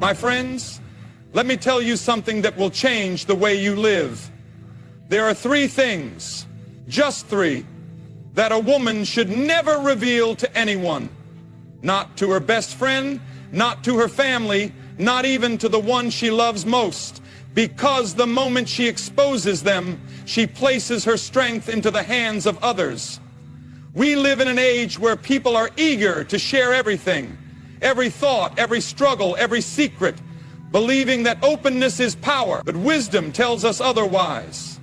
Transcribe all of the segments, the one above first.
My friends, let me tell you something that will change the way you live. There are three things, just three, that a woman should never reveal to anyone. Not to her best friend, not to her family, not even to the one she loves most. Because the moment she exposes them, she places her strength into the hands of others. We live in an age where people are eager to share everything, every thought, every struggle, every secret, believing that openness is power. But wisdom tells us otherwise.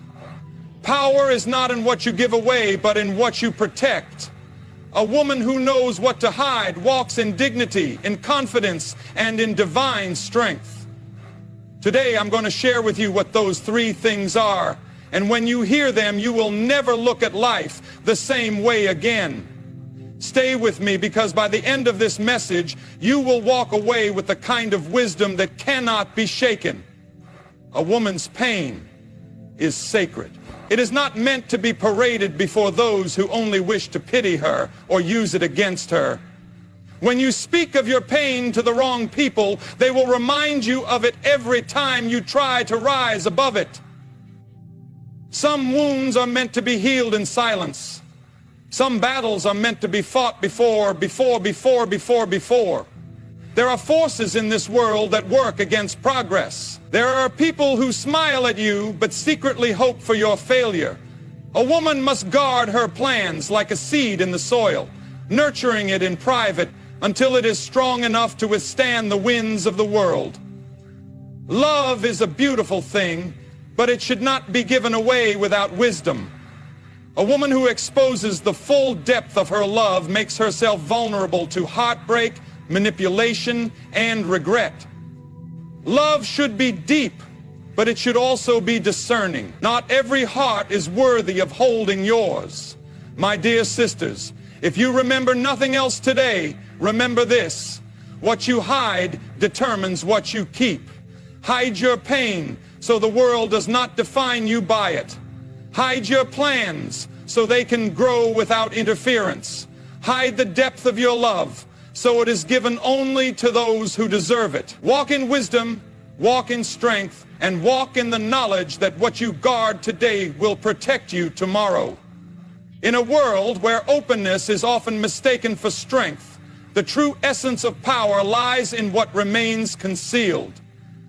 Power is not in what you give away, but in what you protect. A woman who knows what to hide walks in dignity, in confidence, and in divine strength. Today, I'm going to share with you what those three things are. And when you hear them, you will never look at life the same way again. Stay with me, because by the end of this message, you will walk away with the kind of wisdom that cannot be shaken. A woman's pain is sacred. It is not meant to be paraded before those who only wish to pity her or use it against her. When you speak of your pain to the wrong people, they will remind you of it every time you try to rise above it. Some wounds are meant to be healed in silence. Some battles are meant to be fought before. There are forces in this world that work against progress. There are people who smile at you but secretly hope for your failure. A woman must guard her plans like a seed in the soil, nurturing it in private until it is strong enough to withstand the winds of the world. Love is a beautiful thing, but it should not be given away without wisdom. A woman who exposes the full depth of her love makes herself vulnerable to heartbreak, manipulation, and regret. Love should be deep, but it should also be discerning. Not every heart is worthy of holding yours. My dear sisters, if you remember nothing else today, remember this: what you hide determines what you keep. Hide your pain so the world does not define you by it. Hide your plans so they can grow without interference. Hide the depth of your love so it is given only to those who deserve it. Walk in wisdom, walk in strength, and walk in the knowledge that what you guard today will protect you tomorrow. In a world where openness is often mistaken for strength, the true essence of power lies in what remains concealed.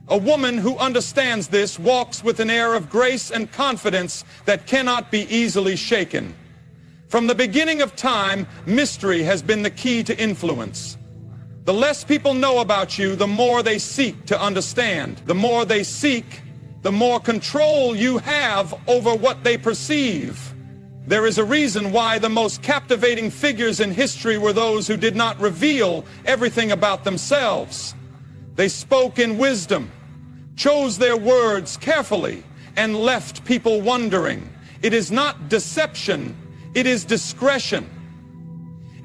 A woman who understands this walks with an air of grace and confidence that cannot be easily shaken. From the beginning of time, mystery has been the key to influence. The less people know about you, the more they seek to understand. The more they seek, the more control you have over what they perceive. There is a reason why the most captivating figures in history were those who did not reveal everything about themselves. They spoke in wisdom, chose their words carefully, and left people wondering. It is not deception, it is discretion.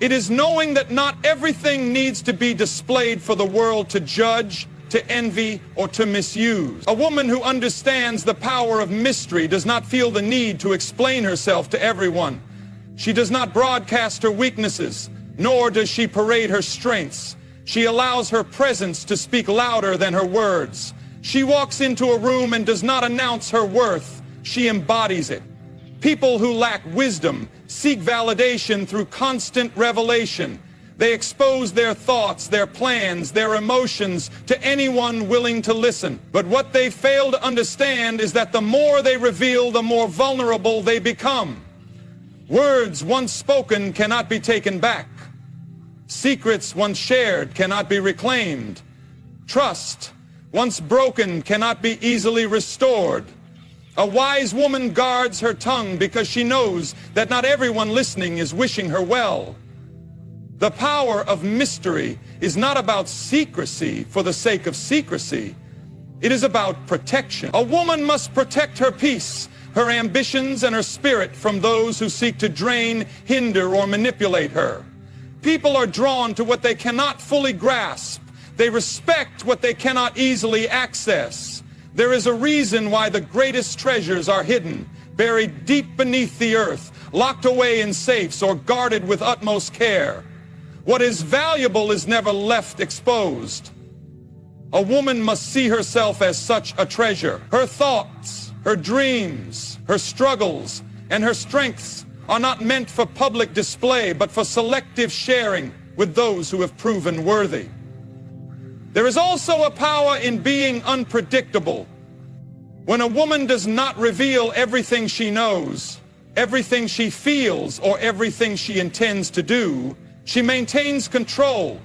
It is knowing that not everything needs to be displayed for the world to judge, to envy, or to misuse. A woman who understands the power of mystery does not feel the need to explain herself to everyone. She does not broadcast her weaknesses, nor does she parade her strengths. She allows her presence to speak louder than her words. She walks into a room and does not announce her worth. She embodies it. People who lack wisdom seek validation through constant revelation. They expose their thoughts, their plans, their emotions to anyone willing to listen. But what they fail to understand is that the more they reveal, the more vulnerable they become. Words once spoken cannot be taken back. Secrets once shared cannot be reclaimed. Trust once broken cannot be easily restored. A wise woman guards her tongue because she knows that not everyone listening is wishing her well. The power of mystery is not about secrecy for the sake of secrecy. It is about protection. A woman must protect her peace, her ambitions, and her spirit from those who seek to drain, hinder, or manipulate her. People are drawn to what they cannot fully grasp. They respect what they cannot easily access. There is a reason why the greatest treasures are hidden, buried deep beneath the earth, locked away in safes, or guarded with utmost care. What is valuable is never left exposed. A woman must see herself as such a treasure. Her thoughts, her dreams, her struggles, and her strengths are not meant for public display, but for selective sharing with those who have proven worthy. There is also a power in being unpredictable. When a woman does not reveal everything she knows, everything she feels, or everything she intends to do, she maintains control.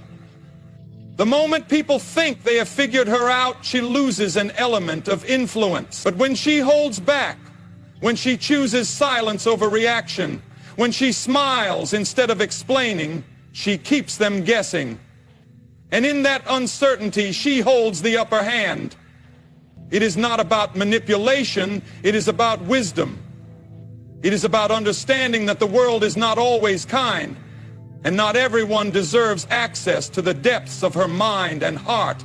The moment people think they have figured her out, she loses an element of influence. But when she holds back, when she chooses silence over reaction, when she smiles instead of explaining, she keeps them guessing. And in that uncertainty, she holds the upper hand. It is not about manipulation, it is about wisdom. It is about understanding that the world is not always kind, and not everyone deserves access to the depths of her mind and heart.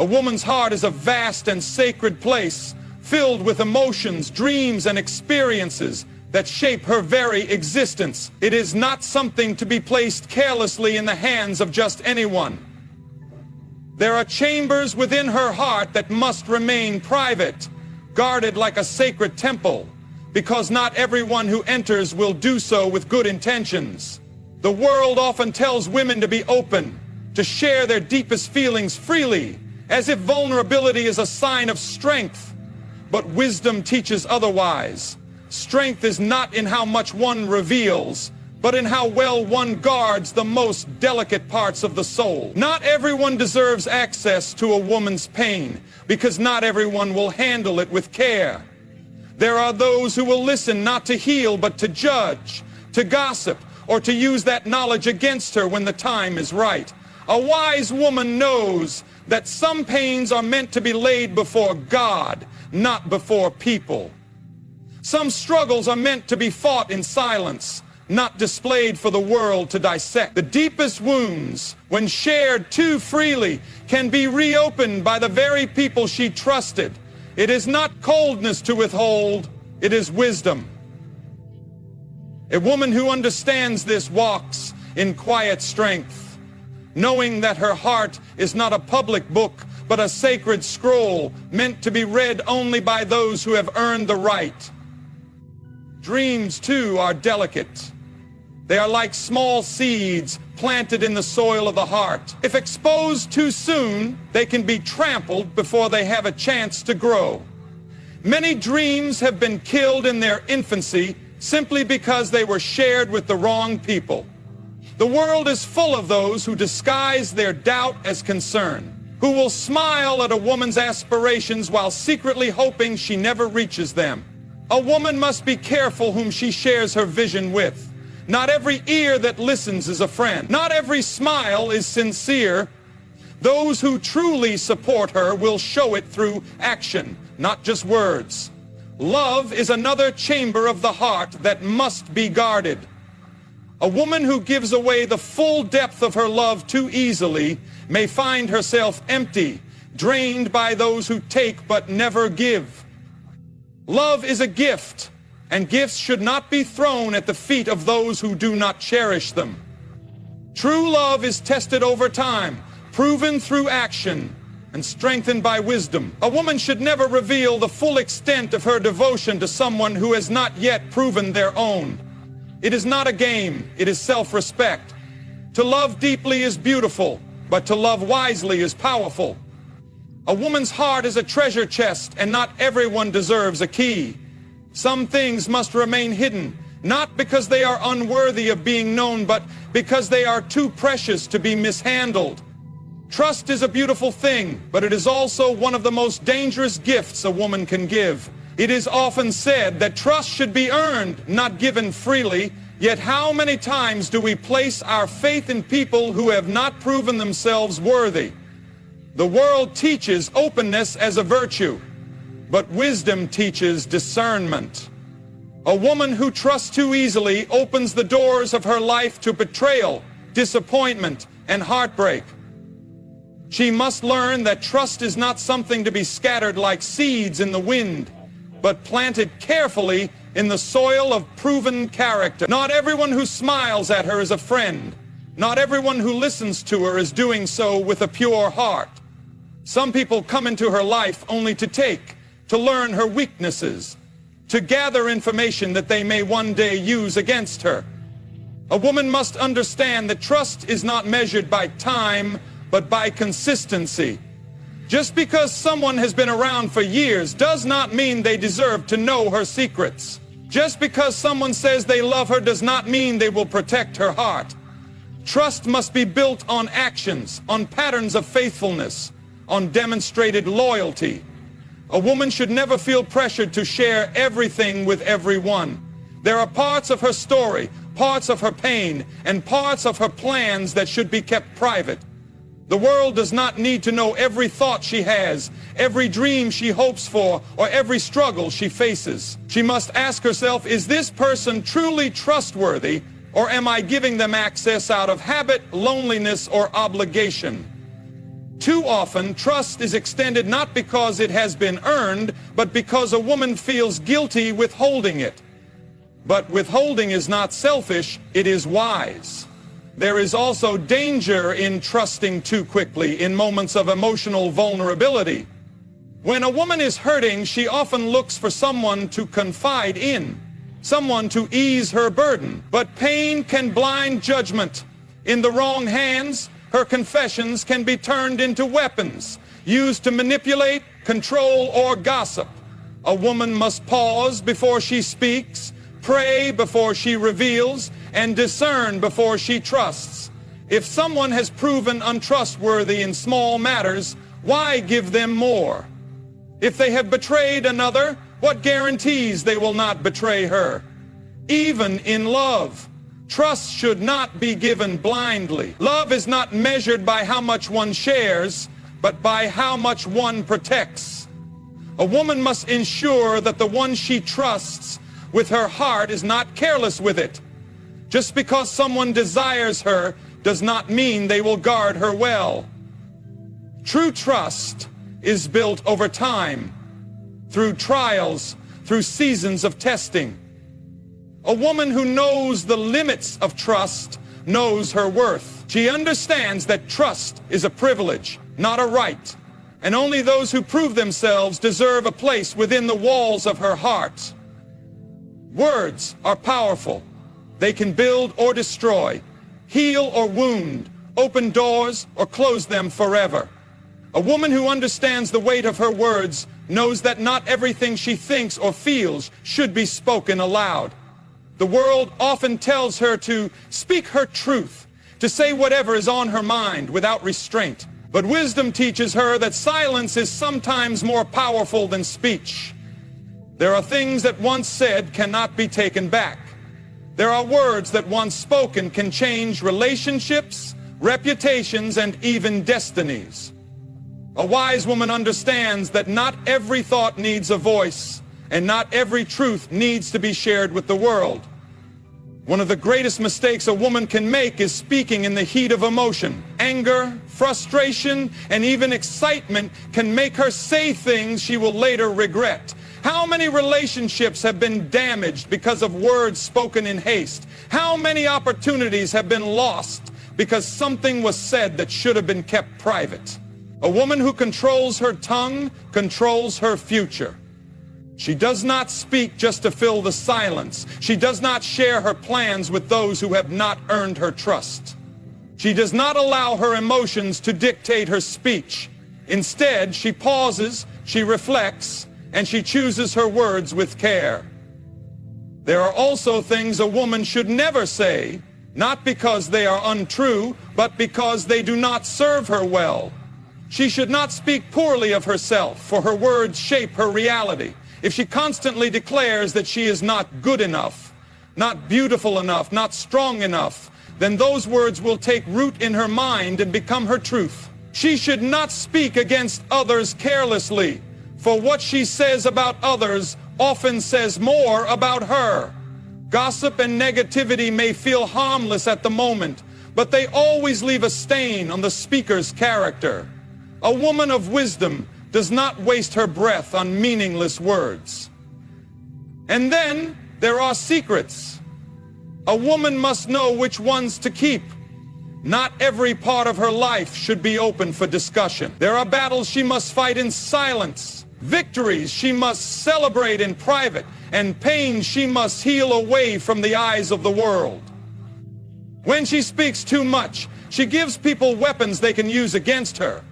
A woman's heart is a vast and sacred place, filled with emotions, dreams, and experiences that shape her very existence. It is not something to be placed carelessly in the hands of just anyone. There are chambers within her heart that must remain private, guarded like a sacred temple, because not everyone who enters will do so with good intentions. The world often tells women to be open, to share their deepest feelings freely, as if vulnerability is a sign of strength. But wisdom teaches otherwise. Strength is not in how much one reveals, but in how well one guards the most delicate parts of the soul. Not everyone deserves access to a woman's pain, because not everyone will handle it with care. There are those who will listen not to heal, but to judge, to gossip, or to use that knowledge against her when the time is right. A wise woman knows that some pains are meant to be laid before God, not before people. Some struggles are meant to be fought in silence, not displayed for the world to dissect. The deepest wounds, when shared too freely, can be reopened by the very people she trusted. It is not coldness to withhold, it is wisdom. A woman who understands this walks in quiet strength, knowing that her heart is not a public book, but a sacred scroll meant to be read only by those who have earned the right. Dreams, too, are delicate. They are like small seeds planted in the soil of the heart. If exposed too soon, they can be trampled before they have a chance to grow. Many dreams have been killed in their infancy simply because they were shared with the wrong people. The world is full of those who disguise their doubt as concern, who will smile at a woman's aspirations while secretly hoping she never reaches them. A woman must be careful whom she shares her vision with. Not every ear that listens is a friend. Not every smile is sincere. Those who truly support her will show it through action, not just words. Love is another chamber of the heart that must be guarded. A woman who gives away the full depth of her love too easily may find herself empty, drained by those who take but never give. Love is a gift, and gifts should not be thrown at the feet of those who do not cherish them. True love is tested over time, proven through action, and strengthened by wisdom. A woman should never reveal the full extent of her devotion to someone who has not yet proven their own. It is not a game, it is self-respect. To love deeply is beautiful, but to love wisely is powerful. A woman's heart is a treasure chest, and not everyone deserves a key. Some things must remain hidden, not because they are unworthy of being known, but because they are too precious to be mishandled. Trust is a beautiful thing, but it is also one of the most dangerous gifts a woman can give. It is often said that trust should be earned, not given freely. Yet how many times do we place our faith in people who have not proven themselves worthy? The world teaches openness as a virtue, but wisdom teaches discernment. A woman who trusts too easily opens the doors of her life to betrayal, disappointment, and heartbreak. She must learn that trust is not something to be scattered like seeds in the wind, but planted carefully in the soil of proven character. Not everyone who smiles at her is a friend. Not everyone who listens to her is doing so with a pure heart. Some people come into her life only to take, to learn her weaknesses, to gather information that they may one day use against her. A woman must understand that trust is not measured by time, but by consistency. Just because someone has been around for years does not mean they deserve to know her secrets. Just because someone says they love her does not mean they will protect her heart. Trust must be built on actions, on patterns of faithfulness, on demonstrated loyalty. A woman should never feel pressured to share everything with everyone. There are parts of her story, parts of her pain, and parts of her plans that should be kept private. The world does not need to know every thought she has, every dream she hopes for, or every struggle she faces. She must ask herself, is this person truly trustworthy, or am I giving them access out of habit, loneliness, or obligation? Too often, trust is extended not because it has been earned, but because a woman feels guilty withholding it. But withholding is not selfish, it is wise. There is also danger in trusting too quickly in moments of emotional vulnerability. When a woman is hurting, she often looks for someone to confide in, someone to ease her burden. But pain can blind judgment. In the wrong hands, her confessions can be turned into weapons, used to manipulate, control, or gossip. A woman must pause before she speaks, pray before she reveals, and discern before she trusts. If someone has proven untrustworthy in small matters, why give them more? If they have betrayed another, what guarantees they will not betray her? Even in love, trust should not be given blindly. Love is not measured by how much one shares, but by how much one protects. A woman must ensure that the one she trusts with her heart is not careless with it. Just because someone desires her does not mean they will guard her well. True trust is built over time, through trials, through seasons of testing. A woman who knows the limits of trust knows her worth. She understands that trust is a privilege, not a right, and only those who prove themselves deserve a place within the walls of her heart. Words are powerful. They can build or destroy, heal or wound, open doors or close them forever. A woman who understands the weight of her words knows that not everything she thinks or feels should be spoken aloud. The world often tells her to speak her truth, to say whatever is on her mind without restraint. But wisdom teaches her that silence is sometimes more powerful than speech. There are things that once said cannot be taken back. There are words that once spoken can change relationships, reputations, and even destinies. A wise woman understands that not every thought needs a voice, and not every truth needs to be shared with the world. One of the greatest mistakes a woman can make is speaking in the heat of emotion. Anger, frustration, and even excitement can make her say things she will later regret. How many relationships have been damaged because of words spoken in haste? How many opportunities have been lost because something was said that should have been kept private? A woman who controls her tongue controls her future. She does not speak just to fill the silence. She does not share her plans with those who have not earned her trust. She does not allow her emotions to dictate her speech. Instead, she pauses, she reflects, and she chooses her words with care. There are also things a woman should never say, not because they are untrue, but because they do not serve her well. She should not speak poorly of herself, for her words shape her reality. If she constantly declares that she is not good enough, not beautiful enough, not strong enough, then those words will take root in her mind and become her truth. She should not speak against others carelessly, for what she says about others often says more about her. Gossip and negativity may feel harmless at the moment, but they always leave a stain on the speaker's character. A woman of wisdom does not waste her breath on meaningless words. And then there are secrets. A woman must know which ones to keep. Not every part of her life should be open for discussion. There are battles she must fight in silence, victories she must celebrate in private, and pain she must heal away from the eyes of the world. When she speaks too much, she gives people weapons they can use against her.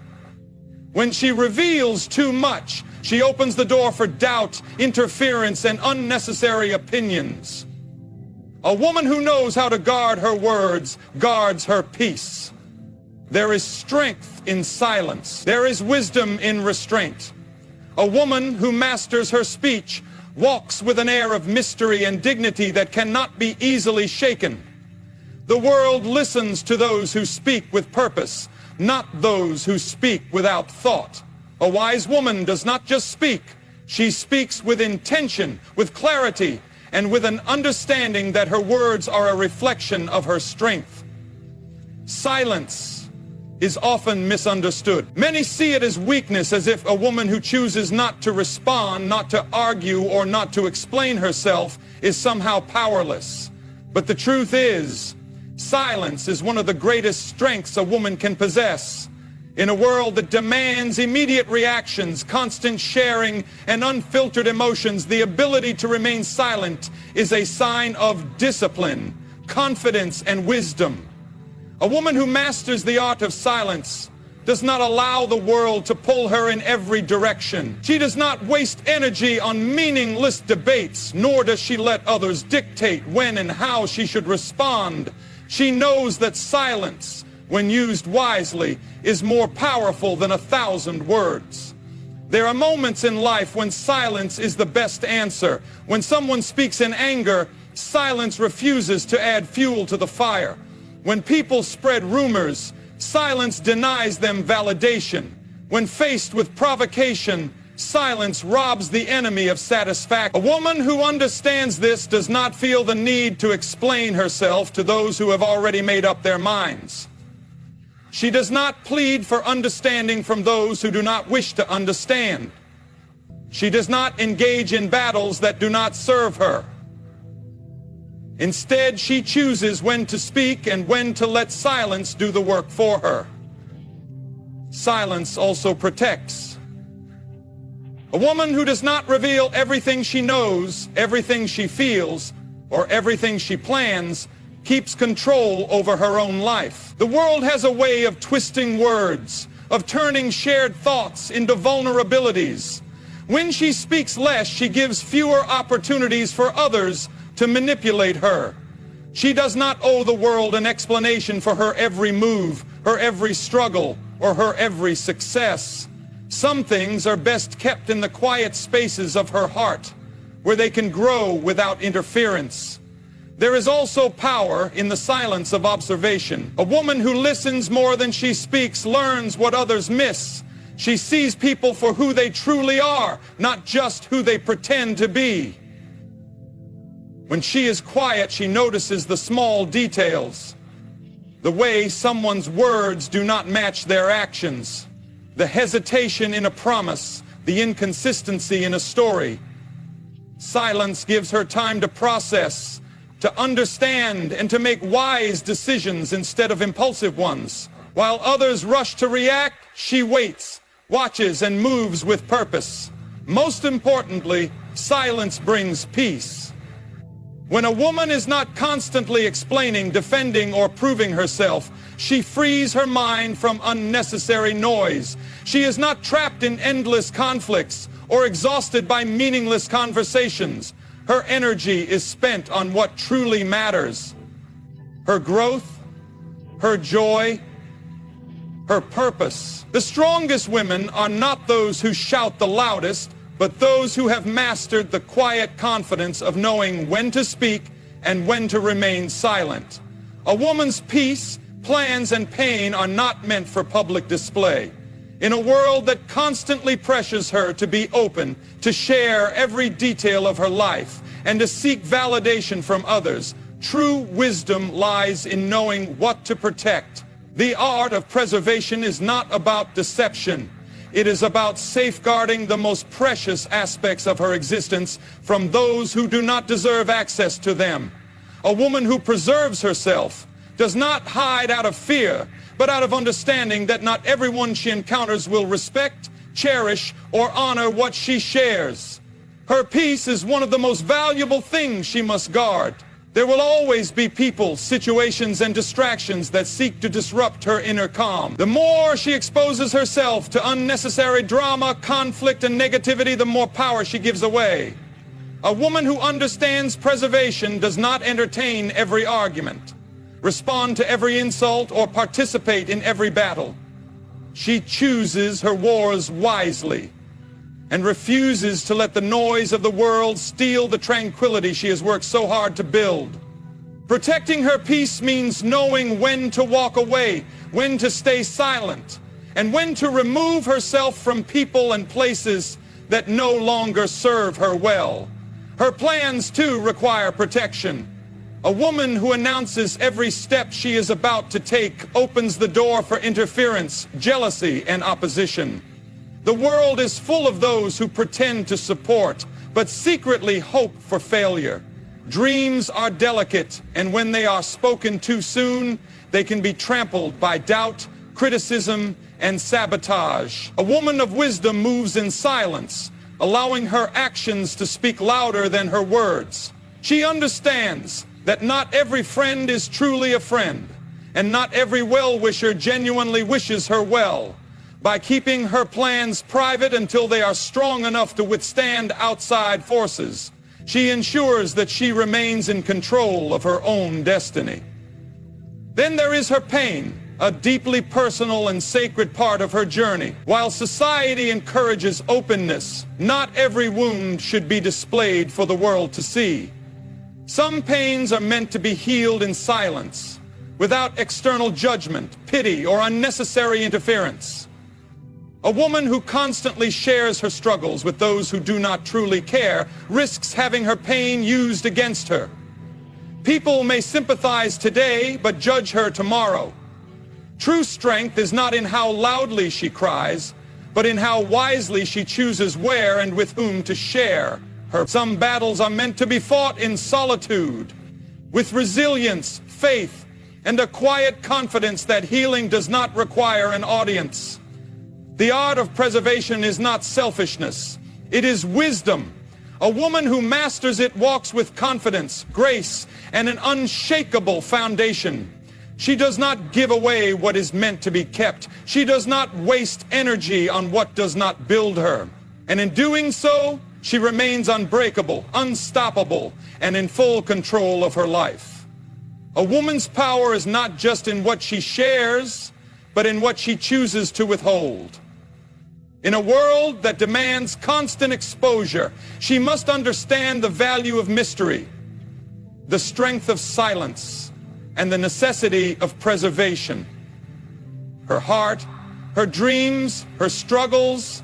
When she reveals too much, she opens the door for doubt, interference, and unnecessary opinions. A woman who knows how to guard her words guards her peace. There is strength in silence. There is wisdom in restraint. A woman who masters her speech walks with an air of mystery and dignity that cannot be easily shaken. The world listens to those who speak with purpose, not those who speak without thought. A wise woman does not just speak. She speaks with intention, with clarity, and with an understanding that her words are a reflection of her strength. Silence is often misunderstood. Many see it as weakness, as if a woman who chooses not to respond, not to argue, or not to explain herself is somehow powerless. But the truth is, silence is one of the greatest strengths a woman can possess. In a world that demands immediate reactions, constant sharing, and unfiltered emotions, the ability to remain silent is a sign of discipline, confidence, and wisdom. A woman who masters the art of silence does not allow the world to pull her in every direction. She does not waste energy on meaningless debates, nor does she let others dictate when and how she should respond. She knows that silence, when used wisely, is more powerful than 1,000 words. There are moments in life when silence is the best answer. When someone speaks in anger, silence refuses to add fuel to the fire. When people spread rumors, silence denies them validation. When faced with provocation, silence robs the enemy of satisfaction. A woman who understands this does not feel the need to explain herself to those who have already made up their minds. She does not plead for understanding from those who do not wish to understand. She does not engage in battles that do not serve her. Instead, she chooses when to speak and when to let silence do the work for her. Silence also protects. A woman who does not reveal everything she knows, everything she feels, or everything she plans keeps control over her own life. The world has a way of twisting words, of turning shared thoughts into vulnerabilities. When she speaks less, she gives fewer opportunities for others to manipulate her. She does not owe the world an explanation for her every move, her every struggle, or her every success. Some things are best kept in the quiet spaces of her heart, where they can grow without interference. There is also power in the silence of observation. A woman who listens more than she speaks learns what others miss. She sees people for who they truly are, not just who they pretend to be. When she is quiet, she notices the small details. The way someone's words do not match their actions. The hesitation in a promise, the inconsistency in a story. Silence gives her time to process, to understand, and to make wise decisions instead of impulsive ones. While others rush to react, she waits, watches, and moves with purpose. Most importantly, silence brings peace. When a woman is not constantly explaining, defending, or proving herself, she frees her mind from unnecessary noise. She is not trapped in endless conflicts or exhausted by meaningless conversations. Her energy is spent on what truly matters. Her growth, her joy, her purpose. The strongest women are not those who shout the loudest, but those who have mastered the quiet confidence of knowing when to speak and when to remain silent. A woman's peace, plans, and pain are not meant for public display. In a world that constantly pressures her to be open, to share every detail of her life, and to seek validation from others, true wisdom lies in knowing what to protect. The art of preservation is not about deception. It is about safeguarding the most precious aspects of her existence from those who do not deserve access to them. A woman who preserves herself does not hide out of fear, but out of understanding that not everyone she encounters will respect, cherish, or honor what she shares. Her peace is one of the most valuable things she must guard. There will always be people, situations, and distractions that seek to disrupt her inner calm. The more she exposes herself to unnecessary drama, conflict, and negativity, the more power she gives away. A woman who understands preservation does not entertain every argument, respond to every insult, or participate in every battle. She chooses her wars wisely and refuses to let the noise of the world steal the tranquility she has worked so hard to build. Protecting her peace means knowing when to walk away, when to stay silent, and when to remove herself from people and places that no longer serve her well. Her plans, too, require protection. A woman who announces every step she is about to take opens the door for interference, jealousy, and opposition. The world is full of those who pretend to support, but secretly hope for failure. Dreams are delicate, and when they are spoken too soon, they can be trampled by doubt, criticism, and sabotage. A woman of wisdom moves in silence, allowing her actions to speak louder than her words. She understands that not every friend is truly a friend, and not every well-wisher genuinely wishes her well. By keeping her plans private until they are strong enough to withstand outside forces, she ensures that she remains in control of her own destiny. Then there is her pain, a deeply personal and sacred part of her journey. While society encourages openness, not every wound should be displayed for the world to see. Some pains are meant to be healed in silence, without external judgment, pity, or unnecessary interference. A woman who constantly shares her struggles with those who do not truly care risks having her pain used against her. People may sympathize today, but judge her tomorrow. True strength is not in how loudly she cries, but in how wisely she chooses where and with whom to share her. Some battles are meant to be fought in solitude, with resilience, faith, and a quiet confidence that healing does not require an audience. The art of preservation is not selfishness, it is wisdom. A woman who masters it walks with confidence, grace, and an unshakable foundation. She does not give away what is meant to be kept. She does not waste energy on what does not build her. And in doing so, she remains unbreakable, unstoppable, and in full control of her life. A woman's power is not just in what she shares, but in what she chooses to withhold. In a world that demands constant exposure, she must understand the value of mystery, the strength of silence, and the necessity of preservation. Her heart, her dreams, her struggles,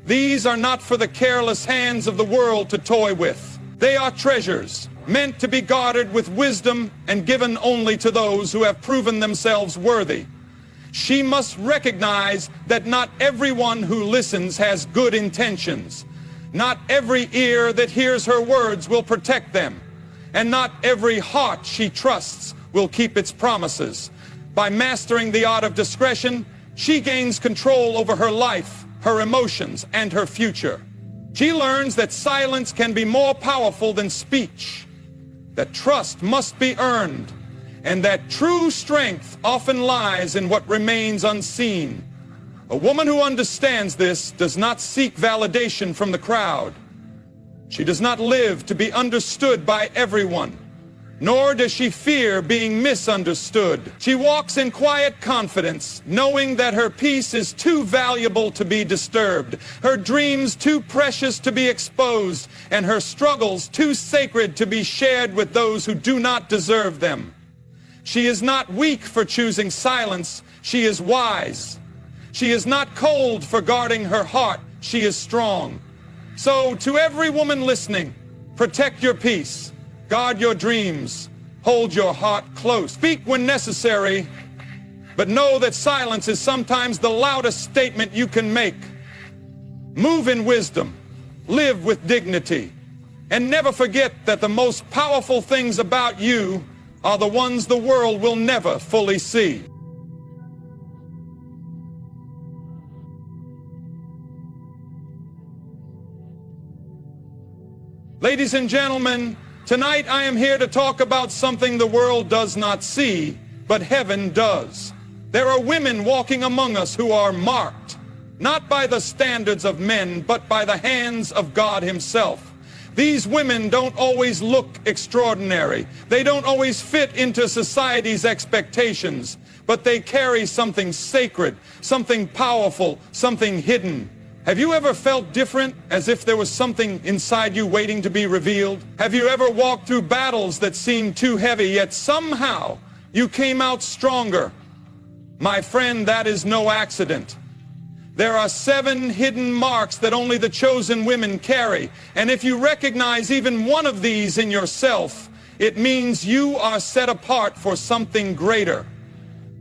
these are not for the careless hands of the world to toy with. They are treasures, meant to be guarded with wisdom and given only to those who have proven themselves worthy. She must recognize that not everyone who listens has good intentions. Not every ear that hears her words will protect them. And not every heart she trusts will keep its promises. By mastering the art of discretion, she gains control over her life, her emotions, and her future. She learns that silence can be more powerful than speech, that trust must be earned, and that true strength often lies in what remains unseen. A woman who understands this does not seek validation from the crowd. She does not live to be understood by everyone, nor does she fear being misunderstood. She walks in quiet confidence, knowing that her peace is too valuable to be disturbed, her dreams too precious to be exposed, and her struggles too sacred to be shared with those who do not deserve them. She is not weak for choosing silence, she is wise. She is not cold for guarding her heart, she is strong. So, to every woman listening, protect your peace, guard your dreams, hold your heart close. Speak when necessary, but know that silence is sometimes the loudest statement you can make. Move in wisdom, live with dignity, and never forget that the most powerful things about you are the ones the world will never fully see. Ladies and gentlemen, tonight I am here to talk about something the world does not see, but heaven does. There are women walking among us who are marked, not by the standards of men, but by the hands of God Himself. These women don't always look extraordinary. They don't always fit into society's expectations, but they carry something sacred, something powerful, something hidden. Have you ever felt different, as if there was something inside you waiting to be revealed? Have you ever walked through battles that seemed too heavy, yet somehow you came out stronger? My friend, that is no accident. There are 7 hidden marks that only the chosen women carry, and if you recognize even one of these in yourself, it means you are set apart for something greater.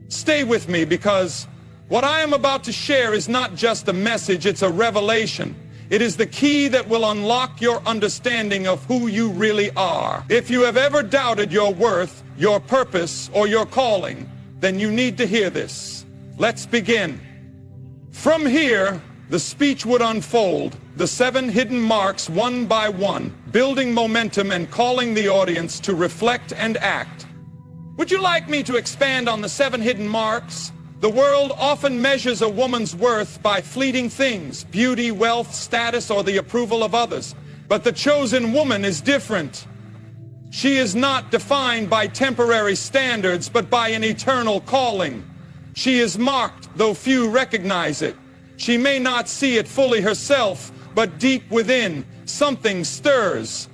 Stay with me, because what I am about to share is not just a message, it's a revelation. It is the key that will unlock your understanding of who you really are. If you have ever doubted your worth, your purpose, or your calling, then you need to hear this. Let's begin. From here, the speech would unfold, the 7 hidden marks one by one, building momentum and calling the audience to reflect and act. Would you like me to expand on the 7 hidden marks? The world often measures a woman's worth by fleeting things, beauty, wealth, status, or the approval of others. But the chosen woman is different. She is not defined by temporary standards, but by an eternal calling. She is marked, though few recognize it. She may not see it fully herself, but deep within, something stirs,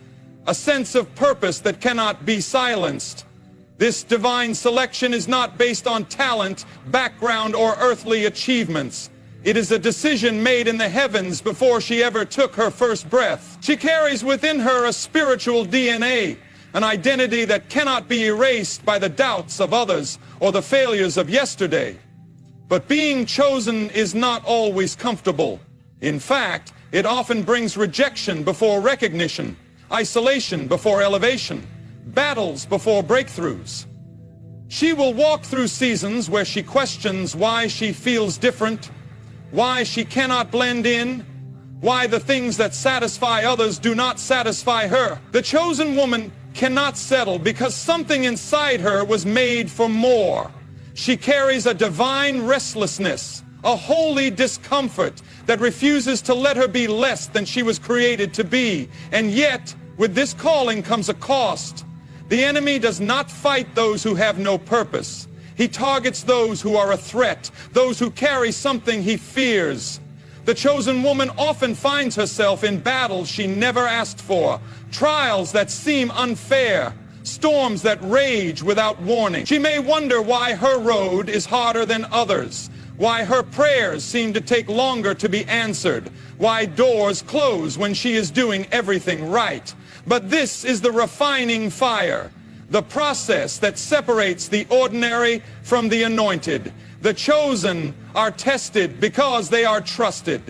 a sense of purpose that cannot be silenced. This divine selection is not based on talent, background, or earthly achievements. It is a decision made in the heavens before she ever took her first breath. She carries within her a spiritual DNA, an identity that cannot be erased by the doubts of others or the failures of yesterday. But being chosen is not always comfortable. In fact, it often brings rejection before recognition, isolation before elevation, battles before breakthroughs. She will walk through seasons where she questions why she feels different, why she cannot blend in, why the things that satisfy others do not satisfy her. The chosen woman cannot settle because something inside her was made for more. She carries a divine restlessness, a holy discomfort that refuses to let her be less than she was created to be. And yet, with this calling comes a cost. The enemy does not fight those who have no purpose. He targets those who are a threat, those who carry something he fears. The chosen woman often finds herself in battles she never asked for, trials that seem unfair, storms that rage without warning. She may wonder why her road is harder than others, why her prayers seem to take longer to be answered, why doors close when she is doing everything right. But this is the refining fire, the process that separates the ordinary from the anointed. The chosen are tested because they are trusted.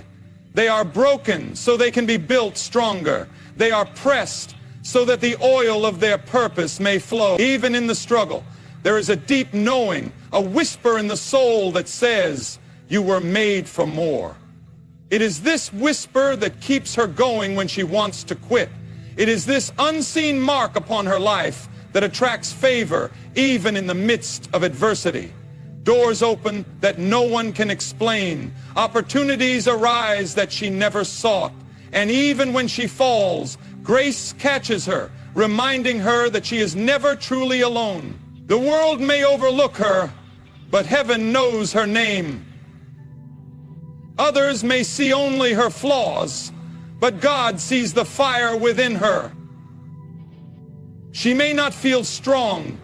They are broken so they can be built stronger. They are pressed so that the oil of their purpose may flow. Even in the struggle, there is a deep knowing, a whisper in the soul that says, "You were made for more." It is this whisper that keeps her going when she wants to quit. It is this unseen mark upon her life that attracts favor even in the midst of adversity. Doors open that no one can explain. Opportunities arise that she never sought. And even when she falls, grace catches her, reminding her that she is never truly alone. The world may overlook her, but heaven knows her name. Others may see only her flaws, but God sees the fire within her. She may not feel strong,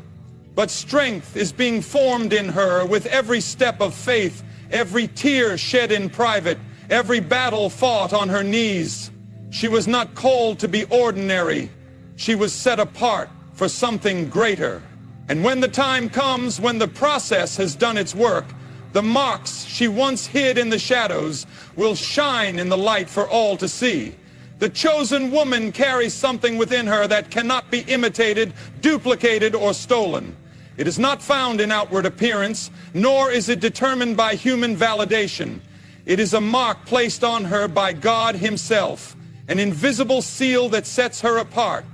but strength is being formed in her with every step of faith, every tear shed in private, every battle fought on her knees. She was not called to be ordinary. She was set apart for something greater. And when the time comes, when the process has done its work, the marks she once hid in the shadows will shine in the light for all to see. The chosen woman carries something within her that cannot be imitated, duplicated, or stolen. It is not found in outward appearance, nor is it determined by human validation. It is a mark placed on her by God Himself, an invisible seal that sets her apart.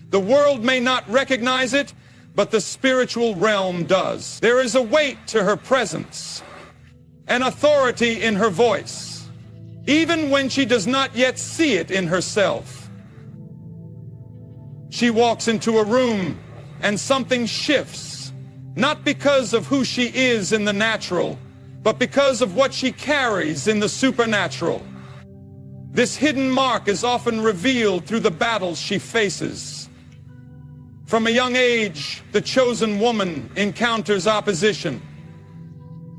The world may not recognize it, but the spiritual realm does. There is a weight to her presence, an authority in her voice, even when she does not yet see it in herself. She walks into a room and something shifts, not because of who she is in the natural, but because of what she carries in the supernatural. This hidden mark is often revealed through the battles she faces. From a young age, the chosen woman encounters opposition.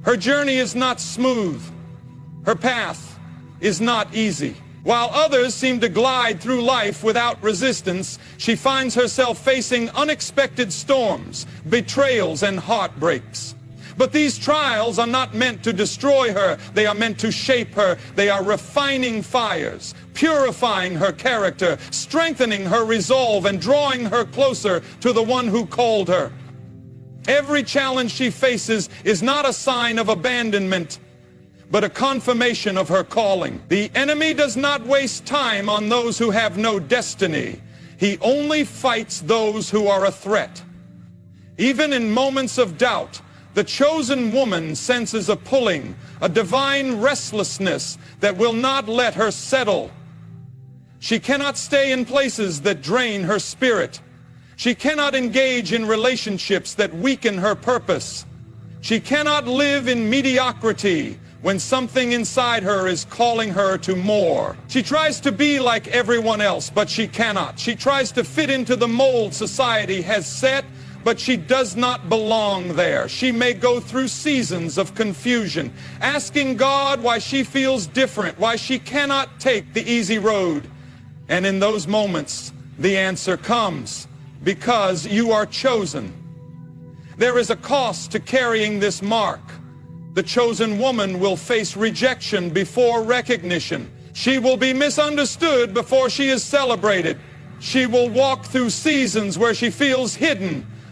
Her journey is not smooth. Her path is not easy. While others seem to glide through life without resistance, she finds herself facing unexpected storms, betrayals, and heartbreaks. But these trials are not meant to destroy her. They are meant to shape her. They are refining fires, purifying her character, strengthening her resolve, and drawing her closer to the one who called her. Every challenge she faces is not a sign of abandonment, but a confirmation of her calling. The enemy does not waste time on those who have no destiny. He only fights those who are a threat. Even in moments of doubt, the chosen woman senses a pulling, a divine restlessness that will not let her settle. She cannot stay in places that drain her spirit. She cannot engage in relationships that weaken her purpose. She cannot live in mediocrity when something inside her is calling her to more. She tries to be like everyone else, but she cannot. She tries to fit into the mold society has set, but she does not belong there. She may go through seasons of confusion, asking God why she feels different, why she cannot take the easy road. And in those moments, the answer comes: because you are chosen. There is a cost to carrying this mark. The chosen woman will face rejection before recognition. She will be misunderstood before she is celebrated. She will walk through seasons where she feels hidden,